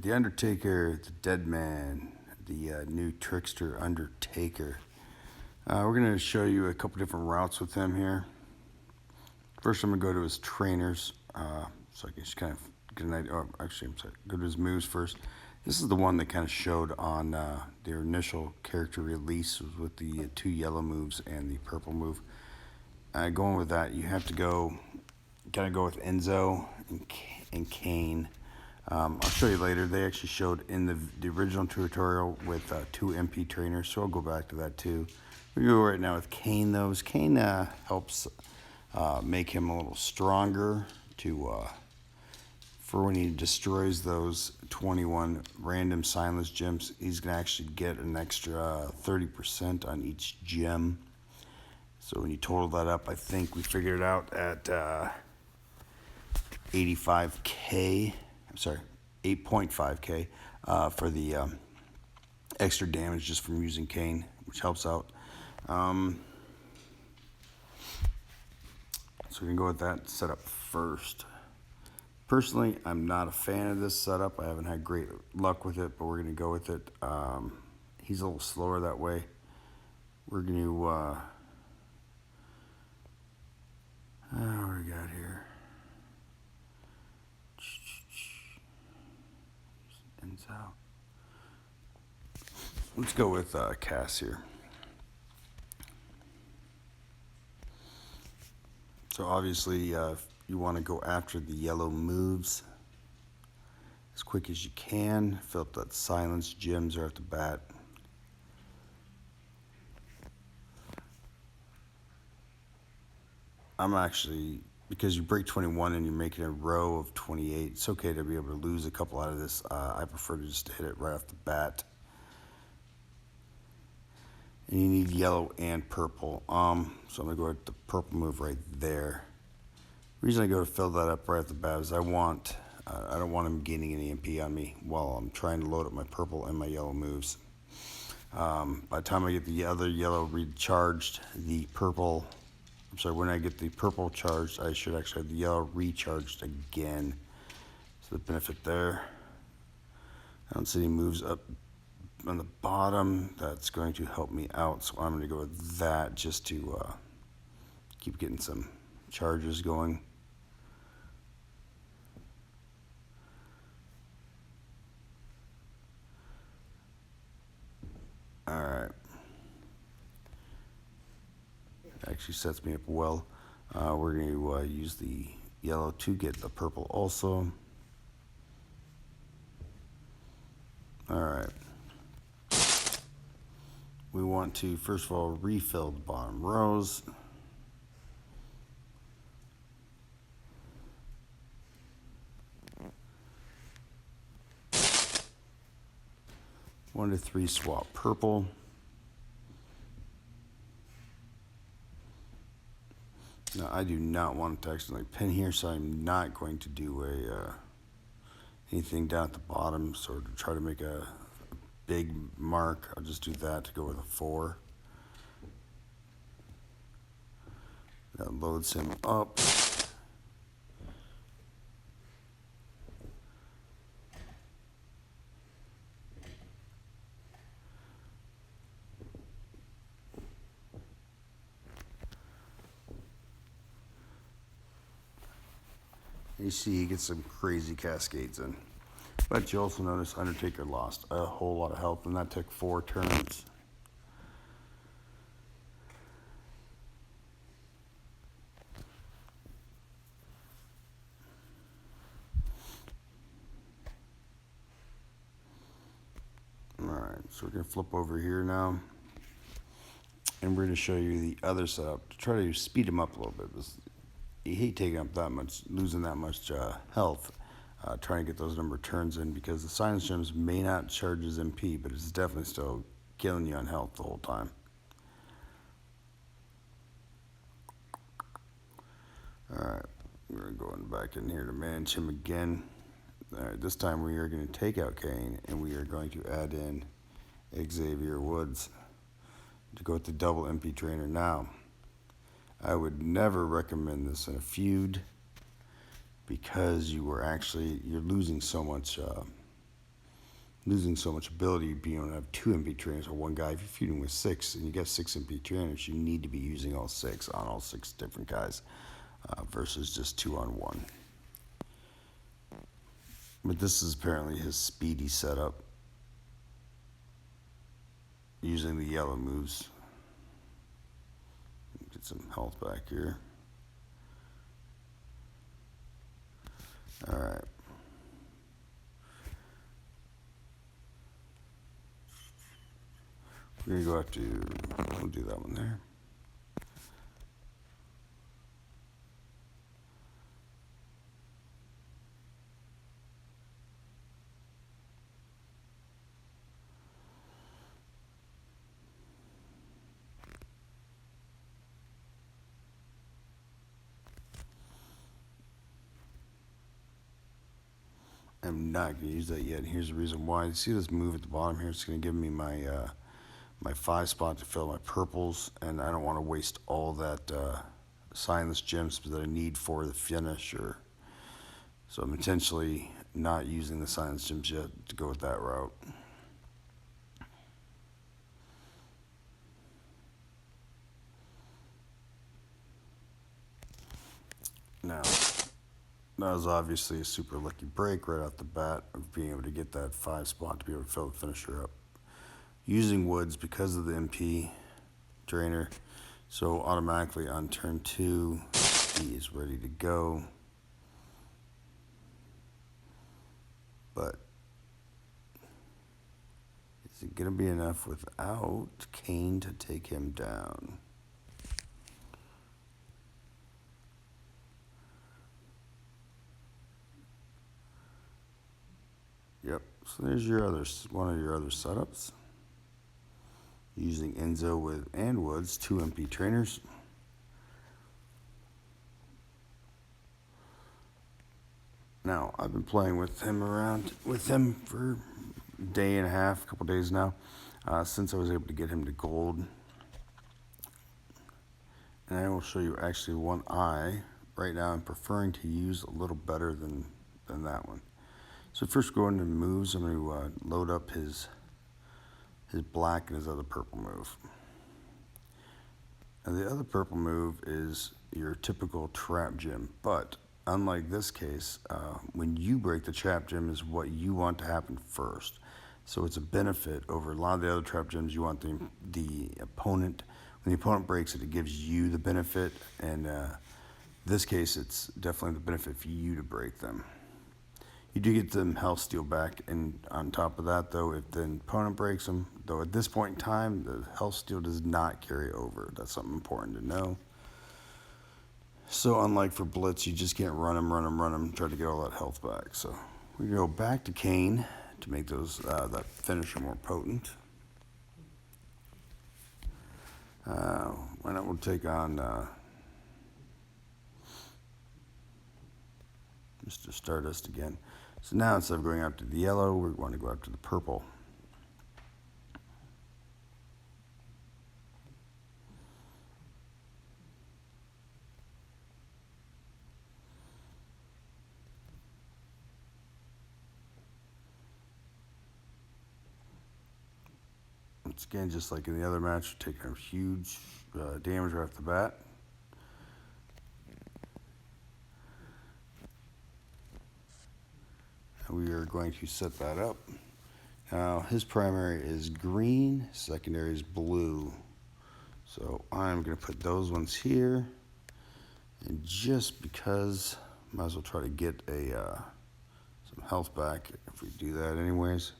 The Undertaker, the Deadman, the new trickster Undertaker. We're going to show you a couple different routes with him here. First, I'm going to go to his trainers, so I can just kind of get an idea. Oh, actually, I'm sorry. Go to his moves first. This is the one that kind of showed on their initial character release, was with the two yellow moves and the purple move. Going with that, you have to go with Enzo and Kane. I'll show you later. They actually showed in the original tutorial with two MP trainers, so I'll go back to that too. We go right now with Kane, though. Kane helps make him a little stronger for when he destroys those 21 random signless gems. He's going to actually get an extra 30% on each gem. So when you total that up, I think we figured it out at 85K. I'm sorry, 8.5K for the extra damage just from using Kane, which helps out. So we're going to go with that setup first. Personally, I'm not a fan of this setup. I haven't had great luck with it, but we're going to go with it. He's a little slower that way. We're going to... what do we got here? Ends out. Let's go with Cass here. So obviously, you want to go after the yellow moves as quick as you can. Fill up that silence gems right off the bat. I'm actually, because you break 21 and you're making a row of 28, it's okay to be able to lose a couple out of this. I prefer to just hit it right off the bat. And you need yellow and purple. So I'm going to go with the purple move right there. The reason I go to fill that up right off the bat is I don't want him gaining an EMP on me while I'm trying to load up my purple and my yellow moves. By the time I get the other yellow recharged, when I get the purple charged, I should actually have the yellow recharged again. So the benefit there. I don't see any moves up on the bottom. That's going to help me out, so I'm going to go with that just to keep getting some charges going. Alright. Actually sets me up well. We're going to use the yellow to get the purple also. Alright. We want to, first of all, refill the bottom rows. One to three swap purple. Now, I do not want to accidentally pin here, so I'm not going to do anything down at the bottom, so to try to make a big mark. I'll just do that to go with a 4. That loads him up. You see he gets some crazy cascades in. But you also notice Undertaker lost a whole lot of health, and that took 4 turns. Alright, so we're going to flip over here now. And we're going to show you the other setup to try to speed him up a little bit. You hate taking up that much, losing that much health. Trying to get those number of turns in, because the silence gems may not charge as MP, but it's definitely still killing you on health the whole time. Alright, we're going back in here to manage him again. Alright, this time we are going to take out Kane, and we are going to add in Xavier Woods to go with the double MP trainer. Now, I would never recommend this in a feud, because you're losing so much losing so much ability being able to have 2 MP trainers or one guy. If you're feuding with 6 and you got 6 MP trainers, you need to be using all 6 on all 6 different guys versus just 2 on 1. But this is apparently his Speedy setup, using the yellow moves. Get some health back here. Alright. We're going to go after, we'll do that one there. I'm not going to use that yet, and here's the reason why. You see this move at the bottom here? It's going to give me my my 5 spot to fill my purples, and I don't want to waste all that signless gems that I need for the finisher. So I'm intentionally not using the signless gems yet to go with that route. Now, that was obviously a super lucky break right off the bat of being able to get that 5 spot to be able to fill the finisher up. Using woods because of the MP drainer, so automatically on turn 2, he is ready to go. But is it going to be enough without Kane to take him down? Yep, so there's your one of your other setups. Using Enzo and Woods, 2 MP trainers. Now, I've been playing with him for a day and a half, a couple days now, since I was able to get him to gold. And I will show you actually one eye. Right now I'm preferring to use a little better than that one. So first going into moves, I'm going to load up his black and his other purple move. Now the other purple move is your typical trap gem, but unlike this case, when you break the trap gem is what you want to happen first. So it's a benefit over a lot of the other trap gems. You want the opponent, when the opponent breaks it, it gives you the benefit, and this case it's definitely the benefit for you to break them. You do get them health steal back, and on top of that though, if the opponent breaks them, though at this point in time, the health steal does not carry over. That's something important to know. So unlike for Blitz, you just can't run them, try to get all that health back. So we go back to Kane to make those that finisher more potent. Why not we'll take on Mr. Stardust again. So now instead of going after the yellow, we're going to go after the purple. Once again, just like in the other match, we're taking a huge damage right off the bat. We are going to set that up. Now his primary is green, secondary is blue. So I'm going to put those ones here. And just because, might as well try to get some health back if we do that anyways.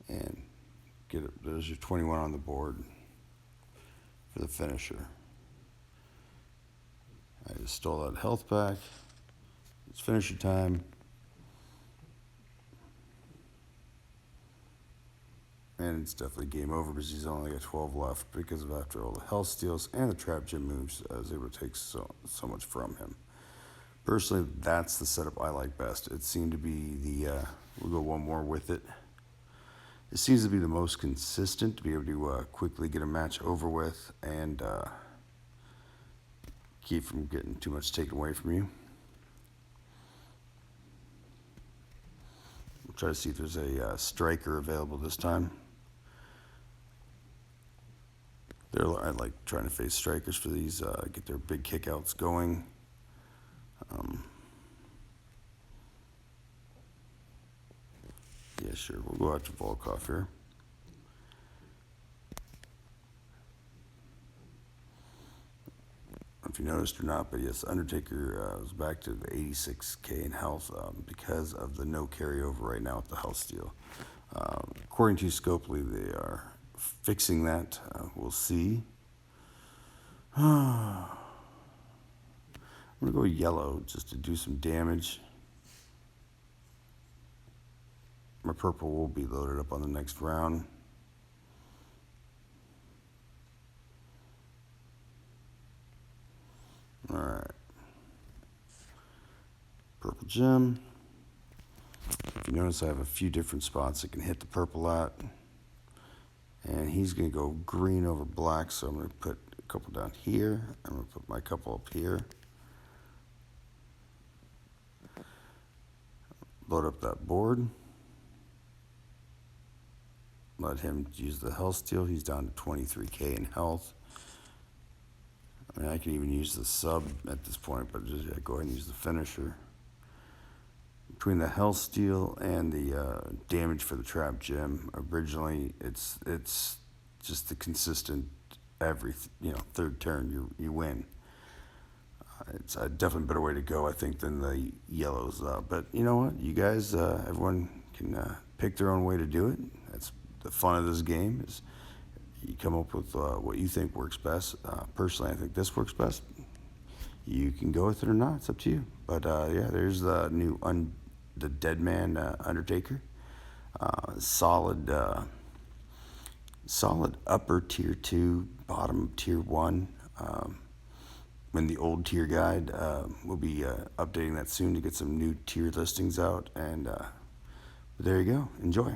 And get it, there's your 21 on the board for the finisher. I just stole that health back. It's finisher time. And it's definitely game over because he's only got 12 left because of after all the health steals and the trap gem moves, I was able to take so much from him. Personally, that's the setup I like best. It seemed to be we'll go one more with it. It seems to be the most consistent to be able to quickly get a match over with and keep from getting too much taken away from you. Try to see if there's a striker available this time. I like trying to face strikers for these, get their big kickouts going. Yeah, sure. We'll go after Volkov here. I don't know if you noticed or not, but yes, Undertaker was back to the 86K in health because of the no carryover right now with the health steal. According to Scopely, they are fixing that. We'll see. I'm going to go yellow just to do some damage. My purple will be loaded up on the next round. Alright. Purple gem. If you notice, I have a few different spots I can hit the purple at. And he's going to go green over black, so I'm going to put a couple down here. I'm going to put my couple up here. Load up that board. Let him use the health steal. He's down to 23K in health. I mean, I can even use the sub at this point, but just go ahead and use the finisher. Between the health steal and the damage for the trap gem, originally it's just the consistent every third turn you win. It's a definitely better way to go, I think, than the yellows. But you know what? You guys, everyone can pick their own way to do it. That's the fun of this game, is you come up with what you think works best. Personally, I think this works best. You can go with it or not. It's up to you. But yeah, there's the new the Deadman Undertaker. Solid upper tier 2, bottom tier 1. When the old tier guide, we'll be updating that soon to get some new tier listings out. And there you go. Enjoy.